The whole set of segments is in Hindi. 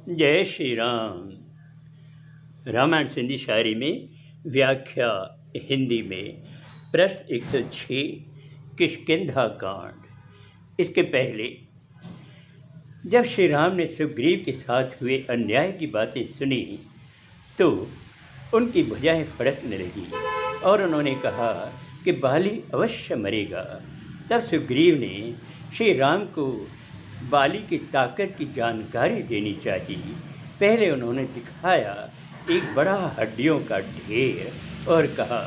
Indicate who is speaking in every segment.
Speaker 1: जय श्री राम। रामायण सिंधी शायरी में व्याख्या हिंदी में प्रश्न 106 किष्किंधा कांड। इसके पहले जब श्री राम ने सुग्रीव के साथ हुए अन्याय की बातें सुनी तो उनकी भुजाएं फड़कने लगी और उन्होंने कहा कि बाली अवश्य मरेगा। तब सुग्रीव ने श्री राम को बाली की ताकत की जानकारी देनी चाहिए। पहले उन्होंने दिखाया एक बड़ा हड्डियों का ढेर और कहा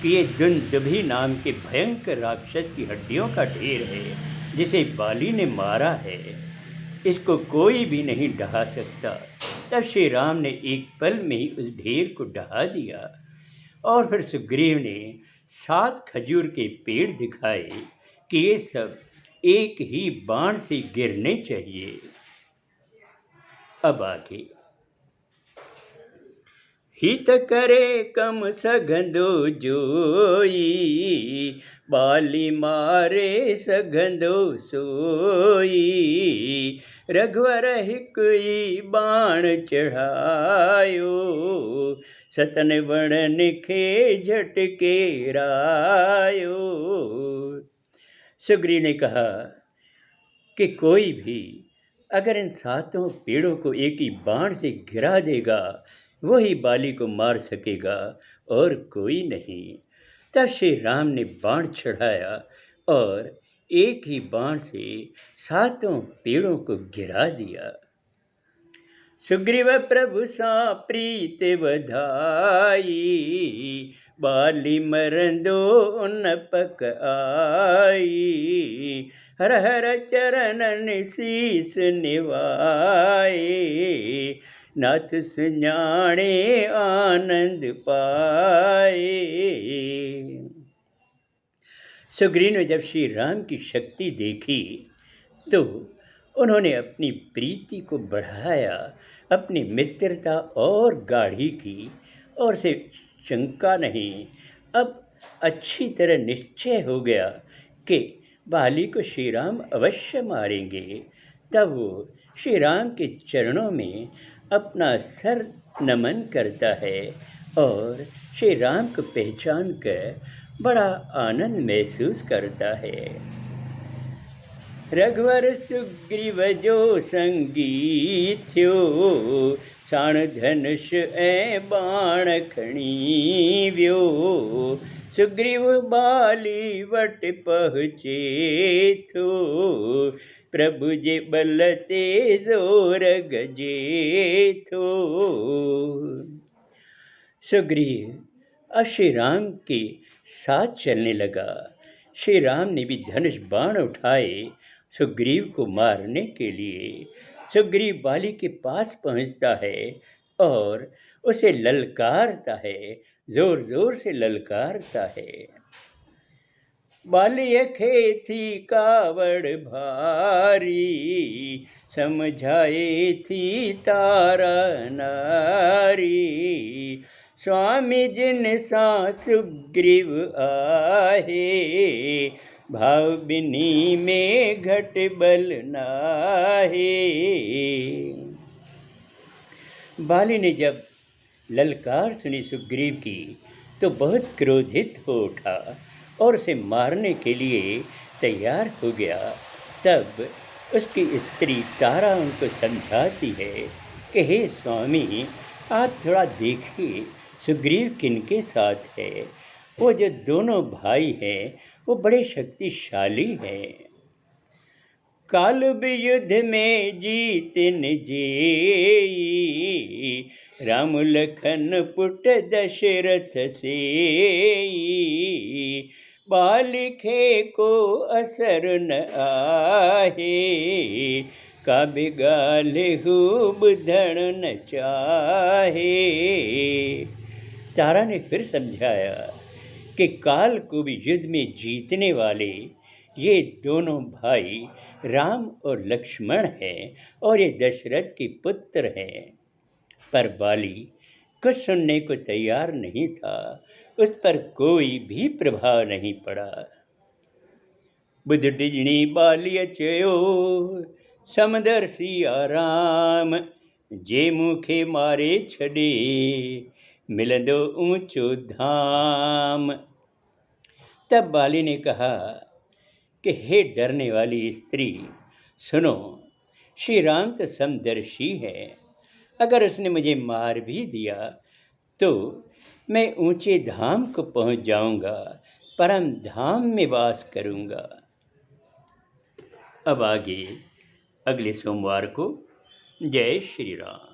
Speaker 1: कि ये दुंदुभि नाम के भयंकर राक्षस की हड्डियों का ढेर है जिसे बाली ने मारा है। इसको कोई भी नहीं ढहा सकता। तब श्री राम ने एक पल में ही उस ढेर को ढहा दिया और फिर सुग्रीव ने 7 खजूर के पेड़ दिखाए कि ये सब एक ही बाण से गिरने चाहिए। अब आगे हित करे कम सघंदो जोई, बाली मारे सघंदो सोई। रघुवर हिकई बाण चढ़ायो, सतन वणन खे झटके रायो। सुग्रीव ने कहा कि कोई भी अगर इन 7 पेड़ों को एक ही बाण से गिरा देगा वही बाली को मार सकेगा और कोई नहीं। तब श्री राम ने बाण चढ़ाया और एक ही बाण से 7 पेड़ों को गिरा दिया। सुग्रीव प्रभु सा प्रीत वधाई, बाली मरंदो उन पक आई। हर हर चरणन शीस निवाए, नाथ सुञाणे आनंद पाए। सुग्रीव ने जब श्री राम की शक्ति देखी तो उन्होंने अपनी प्रीति को बढ़ाया, अपनी मित्रता और गाढ़ी की और से शंका नहीं, अब अच्छी तरह निश्चय हो गया कि बाली को श्री राम अवश्य मारेंगे। तब वो श्री राम के चरणों में अपना सर नमन करता है और श्री राम को पहचान कर बड़ा आनंद महसूस करता है। रघुवर सुग्रीव जो संगी थियो, साण धनुष ऐं बाण खणी वियो। सुग्रीव बाली वट पहुँचे थो, प्रभु जे बल ते जोर गजे थो। सुग्रीव अब श्री राम के साथ चलने लगा। श्री राम ने भी धनुष बाण उठाए सुग्रीव को मारने के लिए। सुग्रीव बाली के पास पहुंचता है और उसे ललकारता है, जोर जोर से ललकारता है। बाली खे थी कावड़ भारी, समझाए थी तारा नारी। स्वामी जिन सा सुग्रीव आहे, भाव बिनी में घट बल नाहे। बाली ने जब ललकार सुनी सुग्रीव की तो बहुत क्रोधित हो उठा और उसे मारने के लिए तैयार हो गया। तब उसकी स्त्री तारा उनको समझाती है कि हे स्वामी, आप थोड़ा देखिए सुग्रीव किनके साथ है। वो जो दोनों भाई हैं वो बड़े शक्तिशाली हैं। कालुब युद्ध में जीत न जेई, राम लखन पुट दशरथ सेई। बाली खे को असर न आहे, का बिगाल खूब धन न चाहे। तारा ने फिर समझाया कि काल को भी युद्ध में जीतने वाले ये दोनों भाई राम और लक्ष्मण हैं और ये दशरथ के पुत्र हैं। पर बाली कुछ सुनने को तैयार नहीं था, उस पर कोई भी प्रभाव नहीं पड़ा। बुध डिजनी बाली चयो, समदर्शी आराम, जे मुखे मारे छॾे मिलंदो ऊंचो धाम। तब बाली ने कहा कि हे डरने वाली स्त्री, सुनो, श्री राम तो समदर्शी है। अगर उसने मुझे मार भी दिया तो मैं ऊंचे धाम को पहुंच जाऊंगा, परम धाम में वास करूंगा। अब आगे अगले सोमवार को। जय श्री राम।